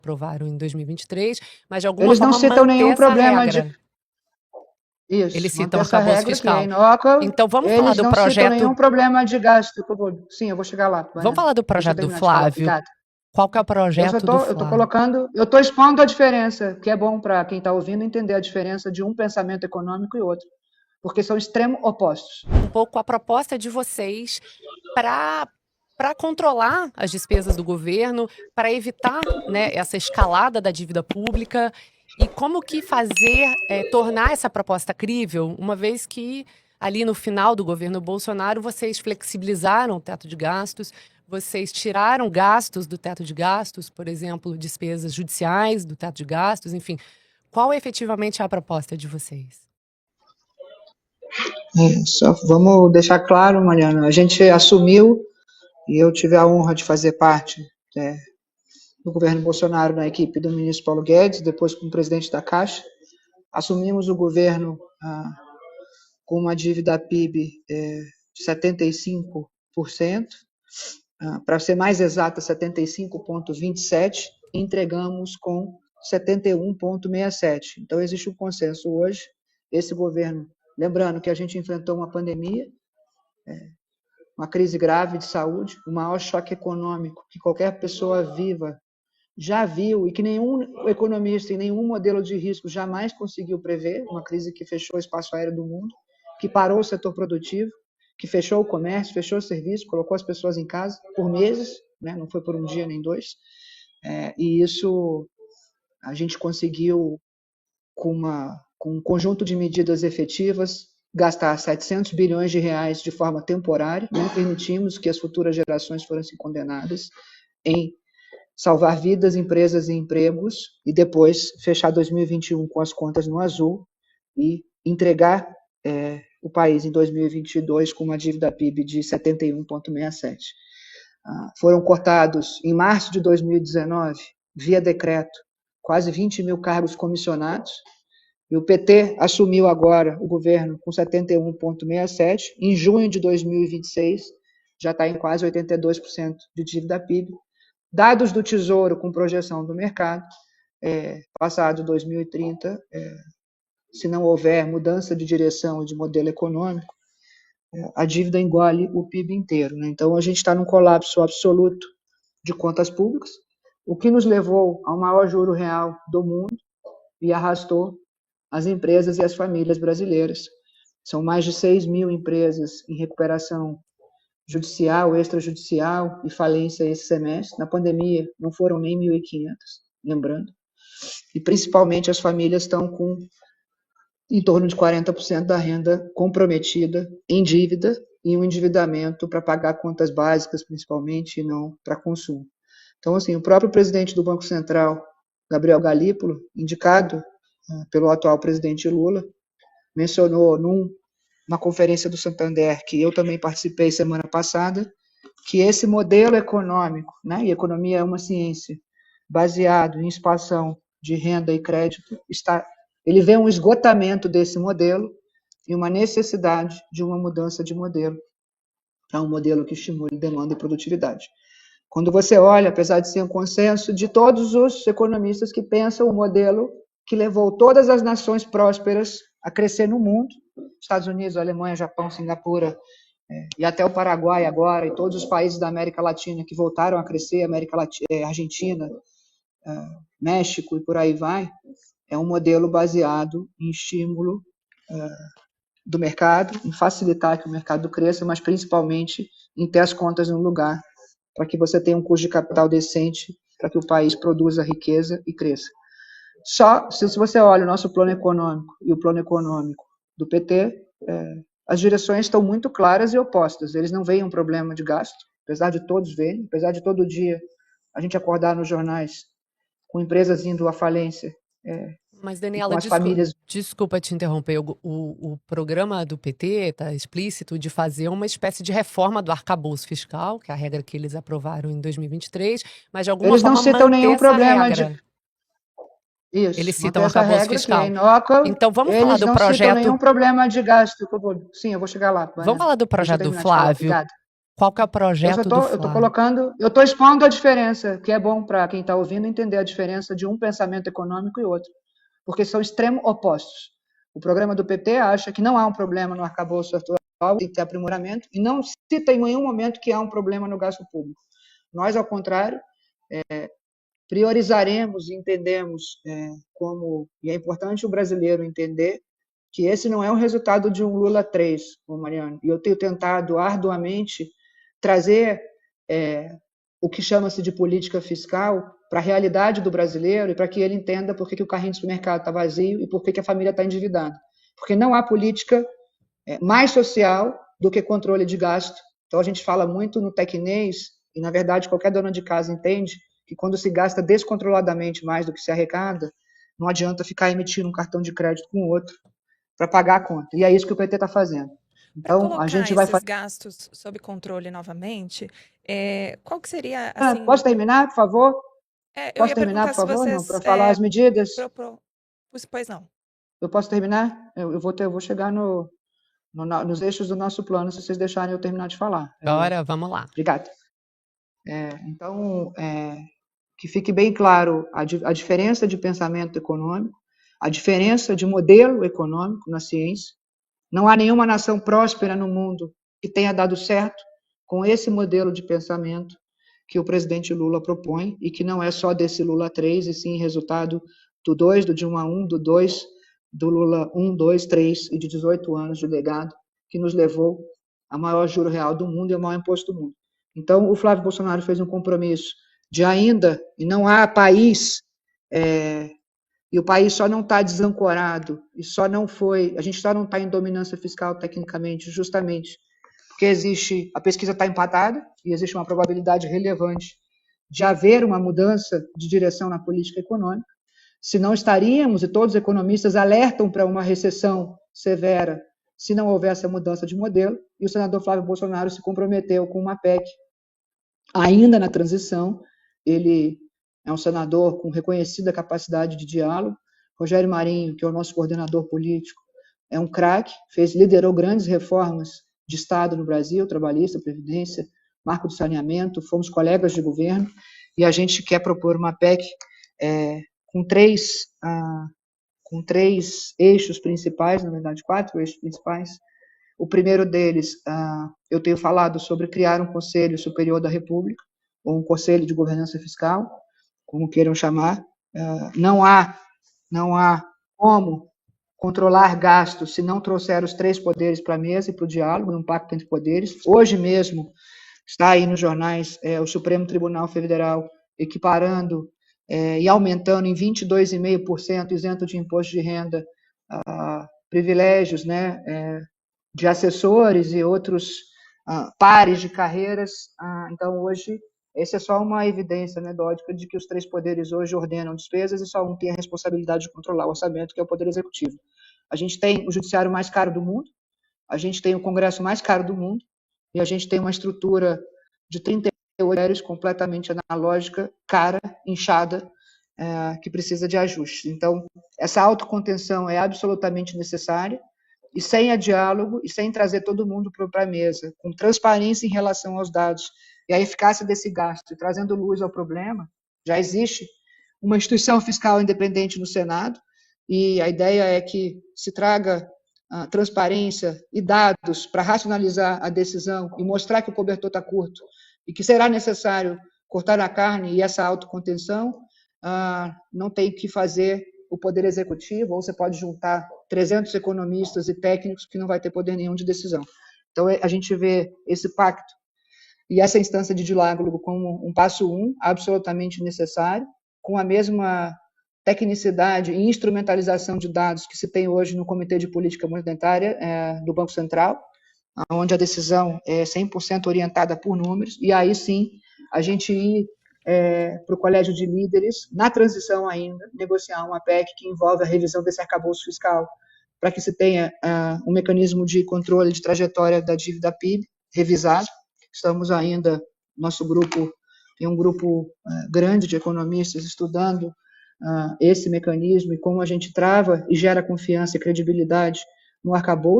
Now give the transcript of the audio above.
aprovaram em 2023, mas de alguma Eles não forma citam manter nenhum essa problema regra. de... Isso, Eles manter citam essa arcabouço regra que é fiscal. inócua. Então vamos falar Eles do não citam projeto. nenhum problema de gasto. Sim, eu vou chegar lá, Vamos Mariana. falar do Deixa eu projeto do terminar de falar. Flávio. Obrigada. Qual que é o Eu projeto do tô Flávio? colocando, eu estou expondo a diferença, que é bom para quem está ouvindo entender a diferença de um pensamento econômico e outro, porque são extremos opostos. Um pouco a proposta de vocês para controlar as despesas do governo, para evitar, né, essa escalada da dívida pública e como que fazer, tornar essa proposta crível, uma vez que ali no final do governo Bolsonaro vocês flexibilizaram o teto de gastos, vocês tiraram gastos do teto de gastos, por exemplo, despesas judiciais do teto de gastos, enfim. Qual efetivamente é a proposta de vocês? Só vamos deixar claro, Mariana, a gente assumiu, e eu tive a honra de fazer parte do governo Bolsonaro na equipe do ministro Paulo Guedes, depois como presidente da Caixa. Assumimos o governo com uma dívida PIB de 75%, para ser mais exata, 75,27%, entregamos com 71,67%. Então, existe um consenso hoje, esse governo, lembrando que a gente enfrentou uma pandemia, uma crise grave de saúde, o maior choque econômico que qualquer pessoa viva já viu e que nenhum economista e nenhum modelo de risco jamais conseguiu prever, uma crise que fechou o espaço aéreo do mundo, que parou o setor produtivo, que fechou o comércio, fechou o serviço, colocou as pessoas em casa por meses, né? Não foi por um dia nem dois, e isso a gente conseguiu, com um conjunto de medidas efetivas, gastar 700 bilhões de reais de forma temporária, não permitimos que as futuras gerações fossem condenadas em salvar vidas, empresas e empregos, e depois fechar 2021 com as contas no azul e entregar o país em 2022 com uma dívida PIB de 71,67%. Foram cortados, em março de 2019, via decreto, quase 20 mil cargos comissionados, e o PT assumiu agora o governo com 71,67%. Em junho de 2026, já está em quase 82% de dívida PIB. Dados do Tesouro com projeção do mercado, passado 2030, se não houver mudança de direção e de modelo econômico, a dívida engole o PIB inteiro, né? Então, a gente está num colapso absoluto de contas públicas, o que nos levou ao maior juro real do mundo e arrastou as empresas e as famílias brasileiras. São mais de 6 mil empresas em recuperação judicial, extrajudicial e falência esse semestre. Na pandemia, não foram nem 1.500, lembrando. E, principalmente, as famílias estão com em torno de 40% da renda comprometida em dívida e um endividamento para pagar contas básicas, principalmente, e não para consumo. Então, assim, o próprio presidente do Banco Central, Gabriel Galípolo, indicado pelo atual presidente Lula, mencionou numa conferência do Santander, que eu também participei semana passada, que esse modelo econômico, né, e economia é uma ciência, baseado em expansão de renda e crédito, ele vê um esgotamento desse modelo e uma necessidade de uma mudança de modelo, para um modelo que estimule demanda e produtividade. Quando você olha, apesar de ser um consenso de todos os economistas que pensam o modelo que levou todas as nações prósperas a crescer no mundo, Estados Unidos, Alemanha, Japão, Singapura, e até o Paraguai agora, e todos os países da América Latina que voltaram a crescer, América Latina, Argentina, México e por aí vai, é um modelo baseado em estímulo do mercado, em facilitar que o mercado cresça, mas principalmente em ter as contas no lugar, para que você tenha um custo de capital decente, para que o país produza riqueza e cresça. Só se você olha o nosso plano econômico e o plano econômico do PT, as direções estão muito claras e opostas. Eles não veem um problema de gasto, apesar de todos verem, apesar de todo dia a gente acordar nos jornais com empresas indo à falência. Mas, Daniela, com as famílias... desculpa te interromper. O programa do PT está explícito de fazer uma espécie de reforma do arcabouço fiscal, que é a regra que eles aprovaram em 2023, mas de alguma eles forma não citam manter nenhum essa problema regra. Isso, Eles manter citam essa arcabouço regra fiscal. que é inócua. Então, vamos falar Eles do não citam projeto. nenhum problema de gasto. Sim, eu vou chegar lá. Vamos falar do Deixa eu projeto do terminar de falar. Flávio. Obrigada. Qual que é o projeto do Flávio? Eu estou expondo a diferença, que é bom para quem está ouvindo entender a diferença de um pensamento econômico e outro, porque são extremos opostos. O programa do PT acha que não há um problema no arcabouço atual, tem que ter aprimoramento, e não cita em nenhum momento que há um problema no gasto público. Nós, ao contrário, priorizaremos e entendemos e é importante o brasileiro entender que esse não é um resultado de um Lula 3, Mariano, e eu tenho tentado arduamente trazer o que chama-se de política fiscal para a realidade do brasileiro e para que ele entenda por que o carrinho de supermercado está vazio e por que a família está endividada. Porque não há política mais social do que controle de gasto. Então, a gente fala muito no tecnês, e, na verdade, qualquer dona de casa entende que quando se gasta descontroladamente mais do que se arrecada, não adianta ficar emitindo um cartão de crédito com o outro para pagar a conta. E é isso que o PT está fazendo. Então, a gente vai fazer gastos sob controle novamente. Qual que seria, assim... Posso terminar, por favor? Posso terminar, por favor? Para falar as medidas? Pois não. Eu posso terminar? Eu vou chegar nos eixos do nosso plano, se vocês deixarem eu terminar de falar. Agora, vamos lá. Obrigado. Então, que fique bem claro a diferença de pensamento econômico, a diferença de modelo econômico na ciência. Não há nenhuma nação próspera no mundo que tenha dado certo com esse modelo de pensamento que o presidente Lula propõe e que não é só desse Lula 3, e sim resultado do 2, do de 1 a 1, do 2, do Lula 1, 2, 3 e de 18 anos de legado, que nos levou ao maior juro real do mundo e ao maior imposto do mundo. Então, o Flávio Bolsonaro fez um compromisso de ainda, e não há país, e o país só não está desancorado, e a gente só não está em dominância fiscal tecnicamente, justamente porque a pesquisa está empatada, e existe uma probabilidade relevante de haver uma mudança de direção na política econômica, se não estaríamos, e todos os economistas alertam para uma recessão severa, se não houver essa mudança de modelo, e o senador Flávio Bolsonaro se comprometeu com uma PEC, ainda na transição. Ele é um senador com reconhecida capacidade de diálogo. Rogério Marinho, que é o nosso coordenador político, é um craque, liderou grandes reformas de Estado no Brasil, trabalhista, previdência, marco de saneamento, fomos colegas de governo, e a gente quer propor uma PEC com três eixos principais, na verdade, 4 eixos principais. O primeiro deles, eu tenho falado sobre criar um Conselho Superior da República, ou um Conselho de Governança Fiscal, como queiram chamar. Não há como controlar gastos se não trouxer os 3 poderes para a mesa e para o diálogo, num pacto entre poderes. Hoje mesmo, está aí nos jornais, o Supremo Tribunal Federal equiparando e aumentando em 22,5% isento de imposto de renda, privilégios, né, de assessores e outros pares de carreiras. Então, hoje, essa é só uma evidência anedótica de que os 3 poderes hoje ordenam despesas e só um tem a responsabilidade de controlar o orçamento, que é o Poder Executivo. A gente tem o judiciário mais caro do mundo, a gente tem o Congresso mais caro do mundo, e a gente tem uma estrutura de 38 mulheres completamente analógica, cara, inchada, que precisa de ajuste. Então, essa autocontenção é absolutamente necessária, e sem diálogo, e sem trazer todo mundo para a mesa, com transparência em relação aos dados, e a eficácia desse gasto, e trazendo luz ao problema. Já existe uma instituição fiscal independente no Senado, e a ideia é que se traga transparência e dados para racionalizar a decisão e mostrar que o cobertor está curto, e que será necessário cortar a carne, e essa autocontenção não tem que fazer o Poder Executivo, ou você pode juntar 300 economistas e técnicos que não vai ter poder nenhum de decisão. Então, a gente vê esse pacto e essa instância de diálogo como um passo 1, absolutamente necessário, com a mesma tecnicidade e instrumentalização de dados que se tem hoje no Comitê de Política Monetária do Banco Central, onde a decisão é 100% orientada por números, e aí sim a gente ir para o Colégio de Líderes, na transição ainda, negociar uma PEC que envolve a revisão desse arcabouço fiscal, para que se tenha um mecanismo de controle de trajetória da dívida PIB revisado. Estamos ainda, nosso grupo, tem um grupo grande de economistas estudando esse mecanismo e como a gente trava e gera confiança e credibilidade no arcabouço.